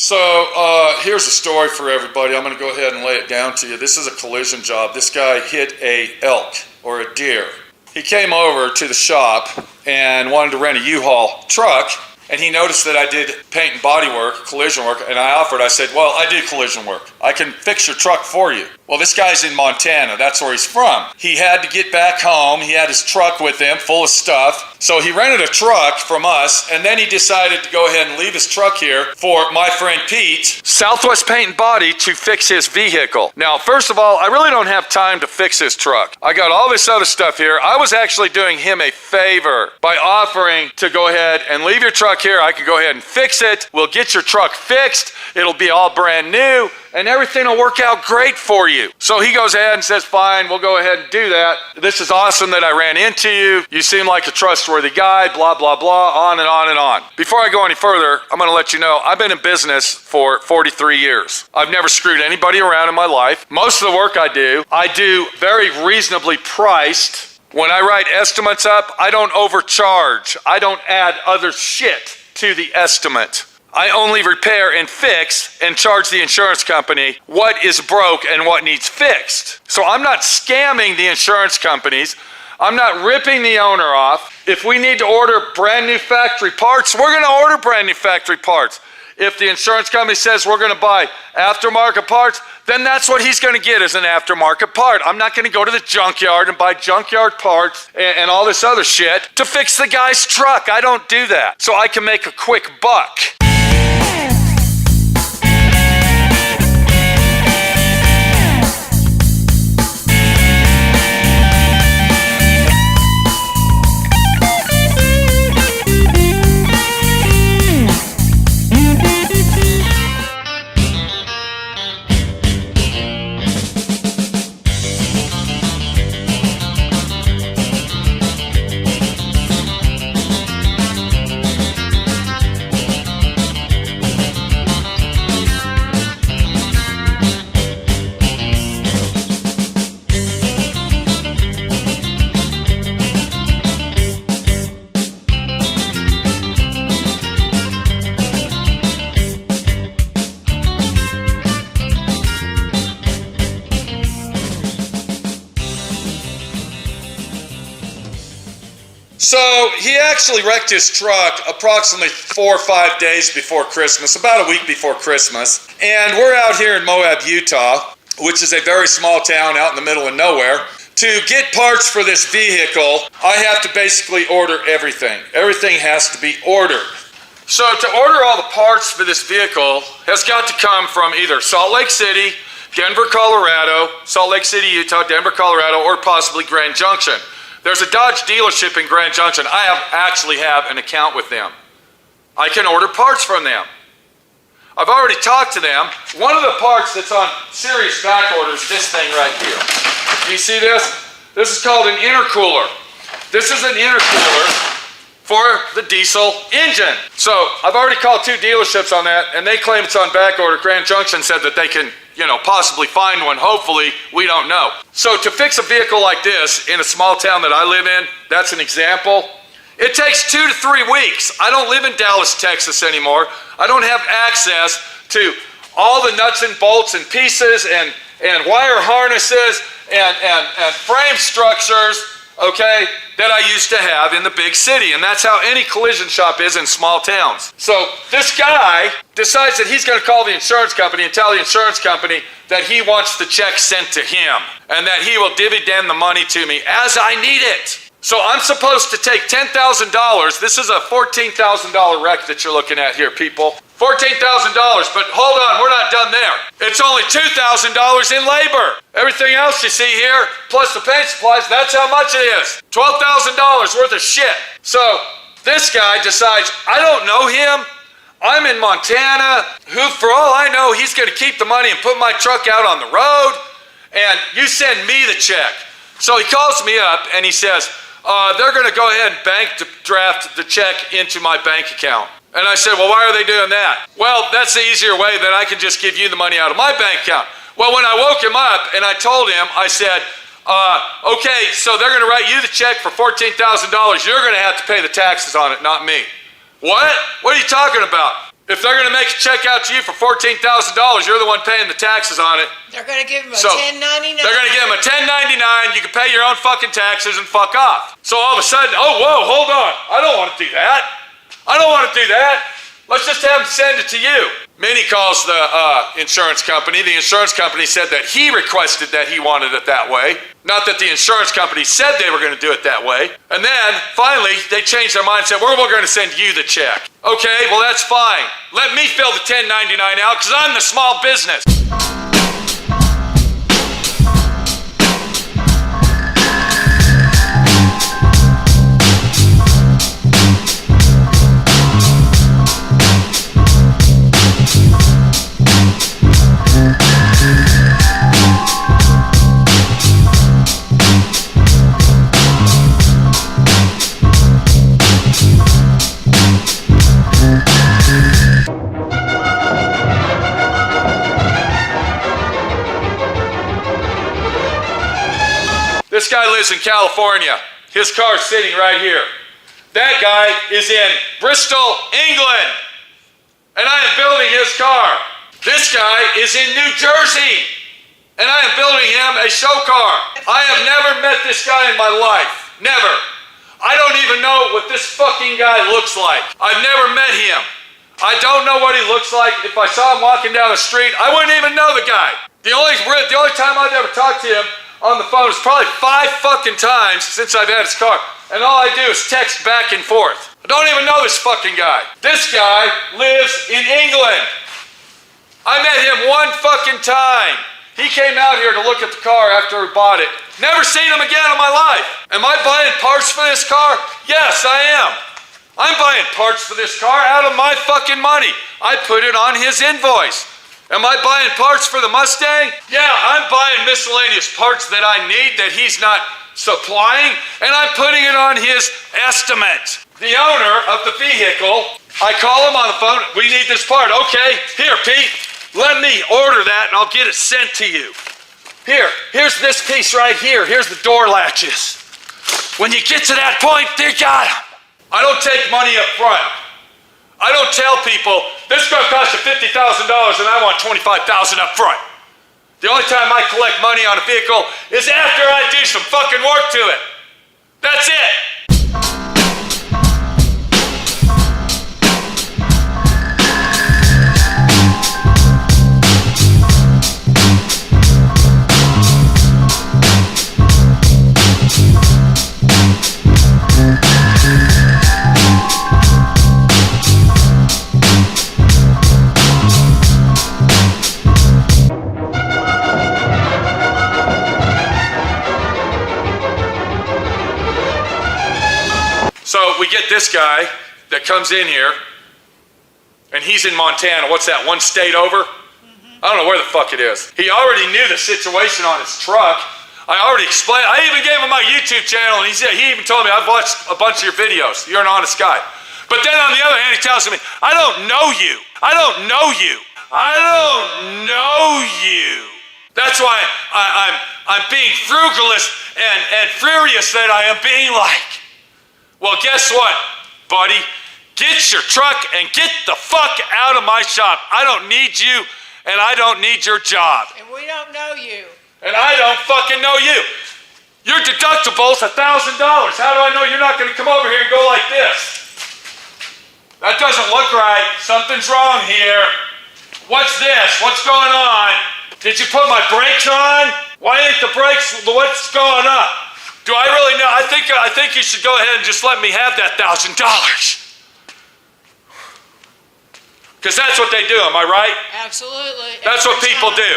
So here's a story for everybody. I'm going to go ahead and lay it down to you. This is a collision job. This guy hit a elk or a deer. He came over to the shop and wanted to rent a U-Haul truck, and he noticed that I did paint and body work, collision work, and I said, well, I do collision work. I can fix your truck for you. Well, this guy's in Montana. That's where he's from. He had to get back home. He had his truck with him full of stuff. So he rented a truck from us, and then he decided to go ahead and leave his truck here for my friend Pete, Southwest Paint and Body, to fix his vehicle. Now, first of all, I really don't have time to fix his truck. I got all this other stuff here. I was actually doing him a favor by offering to go ahead and leave your truck here. I can go ahead and fix it. We'll get your truck fixed. It'll be all brand new, and everything will work out great for you. So he goes ahead and says, fine, we'll go ahead and do that. This is awesome that I ran into you. You seem like a trustworthy guy, blah, blah, blah, on and on and on. Before I go any further, I'm gonna let you know, I've been in business for 43 years. I've never screwed anybody around in my life. Most of the work I do very reasonably priced. When I write estimates up, I don't overcharge. I don't add other shit to the estimate. I only repair and fix and charge the insurance company what is broke and what needs fixed. So I'm not scamming the insurance companies. I'm not ripping the owner off. If we need to order brand new factory parts, we're gonna order brand new factory parts. If the insurance company says we're gonna buy aftermarket parts, then that's what he's gonna get as an aftermarket part. I'm not gonna go to the junkyard and buy junkyard parts and all this other shit to fix the guy's truck. I don't do that. So I can make a quick buck. So he actually wrecked his truck approximately 4 or 5 days before Christmas, about a week before Christmas. And we're out here in Moab, Utah, which is a very small town out in the middle of nowhere. To get parts for this vehicle, I have to basically order everything. Everything has to be ordered. So to order all the parts for this vehicle has got to come from either Salt Lake City, Denver, Colorado, Salt Lake City, Utah, Denver, Colorado, or possibly Grand Junction. There's a Dodge dealership in Grand Junction. I actually have an account with them. I can order parts from them. I've already talked to them. One of the parts that's on serious back order is this thing right here. Do you see this? This is called an intercooler. This is an intercooler for the diesel engine. So I've already called 2 dealerships on that, and they claim it's on back order. Grand Junction said that they can, possibly find one. Hopefully, we don't know. So to fix a vehicle like this in a small town that I live in, that's an example. It takes 2 to 3 weeks. I don't live in Dallas, Texas anymore. I don't have access to all the nuts and bolts and pieces and wire harnesses and frame structures, okay, that I used to have in the big city. And that's how any collision shop is in small towns. So this guy decides that he's gonna call the insurance company and tell the insurance company that he wants the check sent to him and that he will dividend the money to me as I need it. So I'm supposed to take $10,000. This is a $14,000 wreck that you're looking at here, people. $14,000, but hold on, we're not done there. It's only $2,000 in labor. Everything else you see here, plus the paint supplies, that's how much it is. $12,000 worth of shit. So this guy decides, I don't know him. I'm in Montana. Who, for all I know, he's gonna keep the money and put my truck out on the road, and you send me the check. So he calls me up and he says, they're gonna go ahead and draft the check into my bank account. And I said, well, why are they doing that? Well, that's the easier way that I can just give you the money out of my bank account. Well, when I woke him up and I told him, I said, okay, so they're gonna write you the check for $14,000. You're gonna have to pay the taxes on it, not me. What? What are you talking about? If they're gonna make a check out to you for $14,000, you're the one paying the taxes on it. They're gonna give him a 1099. They're gonna give him a 1099. You can pay your own fucking taxes and fuck off. So all of a sudden, oh, whoa, hold on. I don't want to do that. I don't want to do that. Let's just have them send it to you. Minnie calls the insurance company. The insurance company said that he requested that he wanted it that way. Not that the insurance company said they were going to do it that way. And then, finally, they changed their mind and said, we're going to send you the check. Okay, well, that's fine. Let me fill the 1099 out because I'm the small business. This guy lives in California. His car's sitting right here. That guy is in Bristol, England. And I am building his car. This guy is in New Jersey. And I am building him a show car. I have never met this guy in my life. Never. I don't even know what this fucking guy looks like. I've never met him. I don't know what he looks like. If I saw him walking down the street, I wouldn't even know the guy. The only time I've ever talked to him on the phone is probably 5 fucking times since I've had his car. And all I do is text back and forth. I don't even know this fucking guy. This guy lives in England. I met him one fucking time. He came out here to look at the car after we bought it. Never seen him again in my life. Am I buying parts for this car? Yes, I am. I'm buying parts for this car out of my fucking money. I put it on his invoice. Am I buying parts for the Mustang? Yeah, I'm buying miscellaneous parts that I need that he's not supplying, and I'm putting it on his estimate. The owner of the vehicle, I call him on the phone, we need this part. Okay, here, Pete, let me order that and I'll get it sent to you. Here's this piece right here. Here's the door latches. When you get to that point, you got them. I don't take money up front. I don't tell people, this is going to cost you $50,000 and I want $25,000 up front. The only time I collect money on a vehicle is after I do some fucking work to it. That's it. So we get this guy that comes in here, and he's in Montana. What's that, one state over? I don't know where the fuck it is. He already knew the situation on his truck. I already explained. I even gave him my YouTube channel, and he even told me, I've watched a bunch of your videos. You're an honest guy. But then on the other hand, he tells me, I don't know you. I don't know you. I don't know you. That's why I'm being frugalist and furious that I am being like. Well, guess what, buddy? Get your truck and get the fuck out of my shop. I don't need you, and I don't need your job. And we don't know you. And I don't fucking know you. Your deductible's $1,000. How do I know you're not going to come over here and go like this? That doesn't look right. Something's wrong here. What's this? What's going on? Did you put my brakes on? Why ain't the brakes? What's going on? Do I really know? I think you should go ahead and just let me have that $1,000. Because that's what they do, am I right? Absolutely. That's what people do.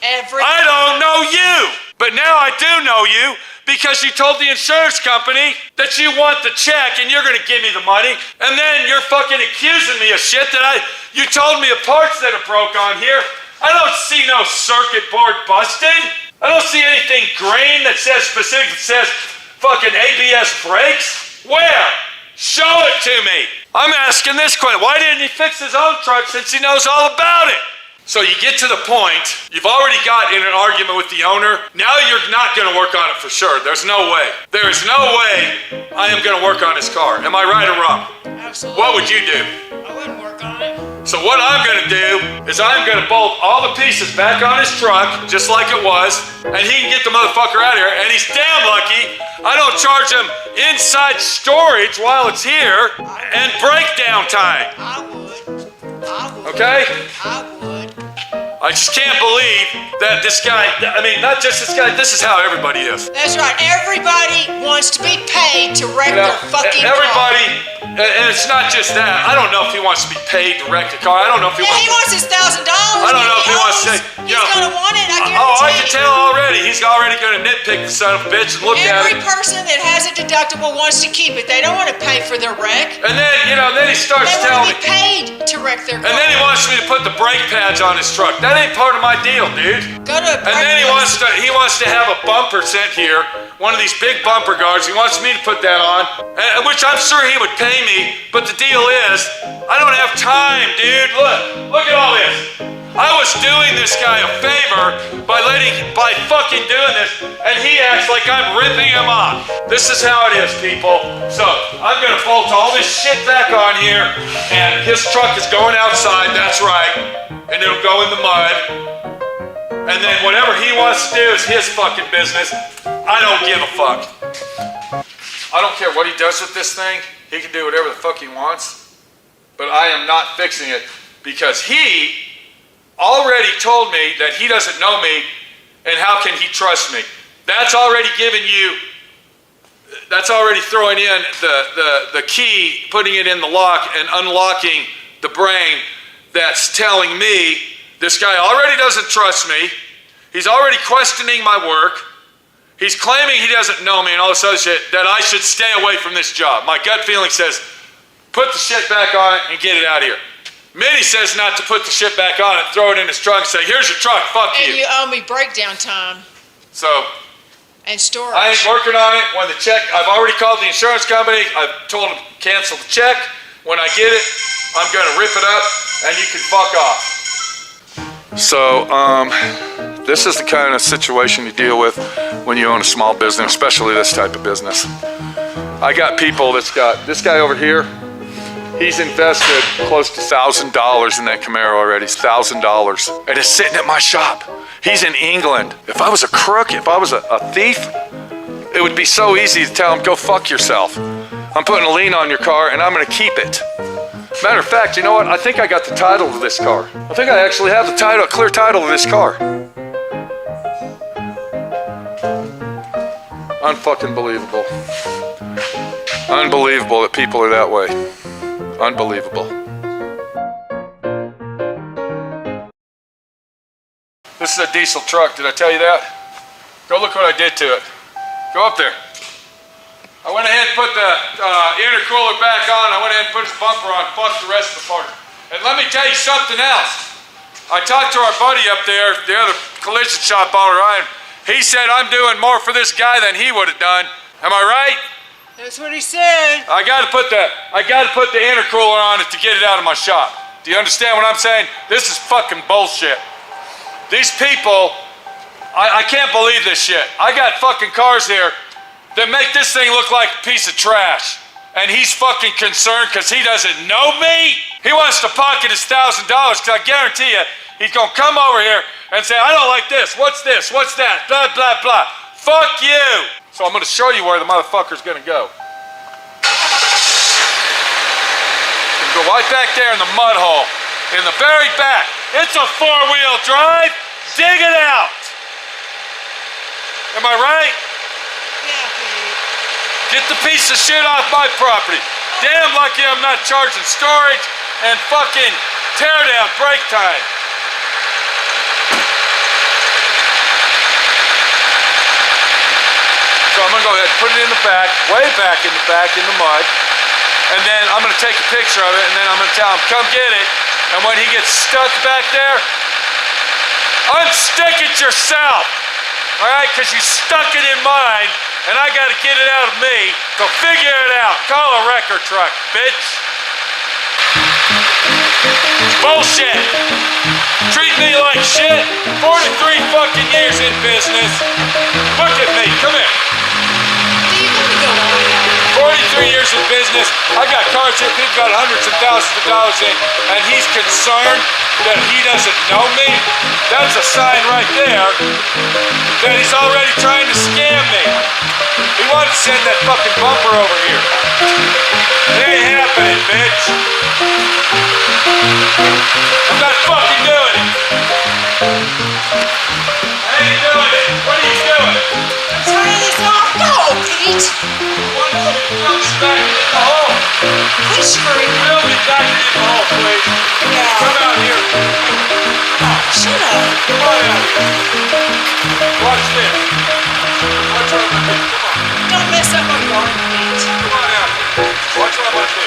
I don't know you, but now I do know you because you told the insurance company that you want the check and you're going to give me the money, and then you're fucking accusing me of shit that you told me of parts that are broke on here. I don't see no circuit board busted. I don't see anything green that says specific, that says fucking ABS brakes. Where? Show it to me. I'm asking this question. Why didn't he fix his own truck since he knows all about it? So you get to the point, you've already got in an argument with the owner. Now you're not going to work on it for sure. There's no way. There is no way I am going to work on his car. Am I right or wrong? Absolutely. What would you do? I wouldn't work on it. So what I'm gonna do is I'm gonna bolt all the pieces back on his truck, just like it was, and he can get the motherfucker out of here, and he's damn lucky I don't charge him inside storage while it's here and breakdown time. I would. Okay? I would. I just can't believe that this guy, I mean, not just this guy, this is how everybody is. That's right. Everybody wants to be paid to wreck their fucking everybody, car. and it's not just that. I don't know if he wants to be paid to wreck the car. I don't know if he He wants his $1,000. I don't know if he wants to say, He's gonna want it, I guarantee oh, I can you. tell already. He's already gonna nitpick the son of a bitch and look at Every it. person that has a deductible wants to keep it. They don't want to pay for their wreck. And then, then he starts They telling want me, to be paid to wreck their car. and then he wants me to put the brake pads on his truck. That ain't part of my deal, dude. Go to a And then he wants to have a bumper sent here, one of these big bumper guards. He wants me to put that on, which I'm sure he would pay me. But the deal is, I don't have time, dude. Look at all this. I was doing this guy a favor by fucking doing this, and he acts like I'm ripping him off. This is how it is, people. So I'm gonna bolt all this shit back on here, and his truck is going outside. That's right, and it'll go in the mud. And then whatever he wants to do is his fucking business. I don't give a fuck. I don't care what he does with this thing. He can do whatever the fuck he wants. But I am not fixing it because he already told me that he doesn't know me, and how can he trust me? That's already giving you, that's already throwing in the key, putting it in the lock and unlocking the brain that's telling me this guy already doesn't trust me. He's already questioning my work. He's claiming he doesn't know me and all this other shit, that I should stay away from this job. My gut feeling says, put the shit back on it and get it out of here. Minnie says not to put the shit back on it, throw it in his trunk and say, here's your truck, fuck you. And you owe me breakdown time. So, and storage. I ain't working on it. When the check, I've already called the insurance company. I've told them to cancel the check. When I get it, I'm gonna rip it up and you can fuck off. So, this is the kind of situation you deal with when you own a small business, especially this type of business. I got people that's got, this guy over here, he's invested close to $1,000 in that Camaro already, $1,000. And it's sitting at my shop. He's in England. If I was a crook, if I was a thief, it would be so easy to tell him, go fuck yourself. I'm putting a lien on your car and I'm gonna keep it. Matter of fact, you know what? I think I got the title of this car. I think I actually have the title, clear title of this car. Unfucking believable. Unbelievable that people are that way. Unbelievable. This is a diesel truck, did I tell you that? Go look what I did to it. Go up there. I went ahead and put the intercooler back on. I went ahead and put his bumper on, fuck the rest of the part. And let me tell you something else. I talked to our buddy up there, the other collision shop owner, Ryan. He said I'm doing more for this guy than he would have done. Am I right? That's what he said. I gotta put the intercooler on it to get it out of my shop. Do you understand what I'm saying? This is fucking bullshit. These people, I can't believe this shit. I got fucking cars here that make this thing look like a piece of trash. And he's fucking concerned because he doesn't know me? He wants to pocket his $1,000 because I guarantee you, he's gonna come over here and say, I don't like this, what's that, blah, blah, blah. Fuck you. So I'm gonna show you where the motherfucker's gonna go. Go right back there in the mud hole, in the very back. It's a four-wheel drive. Dig it out. Am I right? Yeah, Pete. Get the piece of shit off my property. Damn lucky I'm not charging storage and fucking tear down break time. So I'm gonna go ahead and put it in the back, way back in the mud. And then I'm gonna take a picture of it and then I'm gonna tell him, come get it. And when he gets stuck back there, unstick it yourself. All right, because you stuck it in mine and I gotta get it out of me. So figure it out, call a wrecker truck, bitch. It's bullshit. Treat me like shit. 43 fucking years in business. Look at me, come here. Steve, let me go on. 43 years in business. business. I got cars here, people got hundreds of thousands of dollars in, and he's concerned that he doesn't know me. That's a sign right there that he's already trying to scam me. He wanted to send that fucking bumper over here. It ain't happening, bitch. I'm not fucking doing it. I ain't doing it. What are you doing? Turn this off. Go, Pete. Why don't you throw me back in the hole? Quit screaming. Throw me back in the hole, please. Yeah. Come out here. Shut up. Come on out here. Watch this. Watch what I'm gonna do. Come on. Don't mess up my garden, Pete. Come on out here. Watch what I'm gonna do.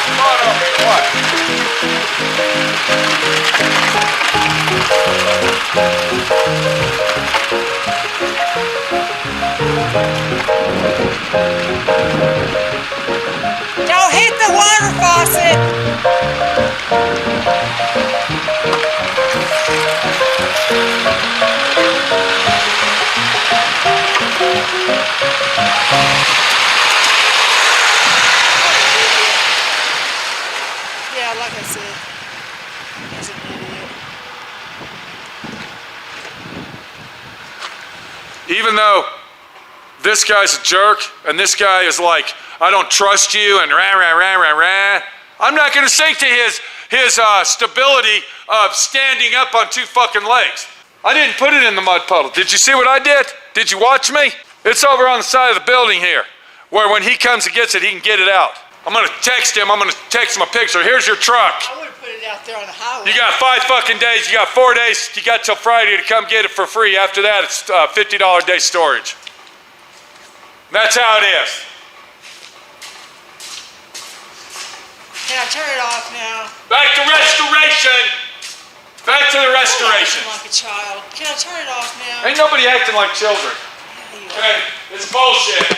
Come on over here. Watch. Don't hit the water faucet. Yeah, like I said, he's an idiot. Even though this guy's a jerk and this guy is like, I don't trust you and rah, rah, rah, rah, rah, I'm not gonna sink to his stability of standing up on two fucking legs. I didn't put it in the mud puddle. Did you see what I did? Did you watch me? It's over on the side of the building here, where when he comes and gets it, he can get it out. I'm gonna text him a picture. Here's your truck. I would have put it out there on the highway. You got 5 fucking days, you got 4 days, you got till Friday to come get it for free. After that, it's $50 a day storage. That's how it is. Can I turn it off now? Back to restoration. Back to the restoration. I'm acting like a child. Can I turn it off now? Ain't nobody acting like children. Yeah, you are. Okay, it's bullshit.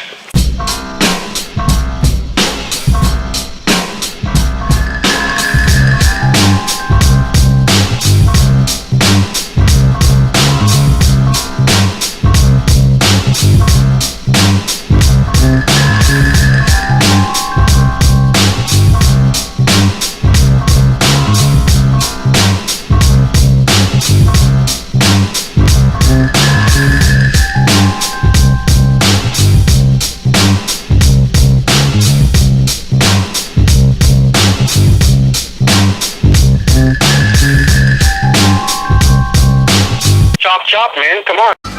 Chop, chop, man. Come on.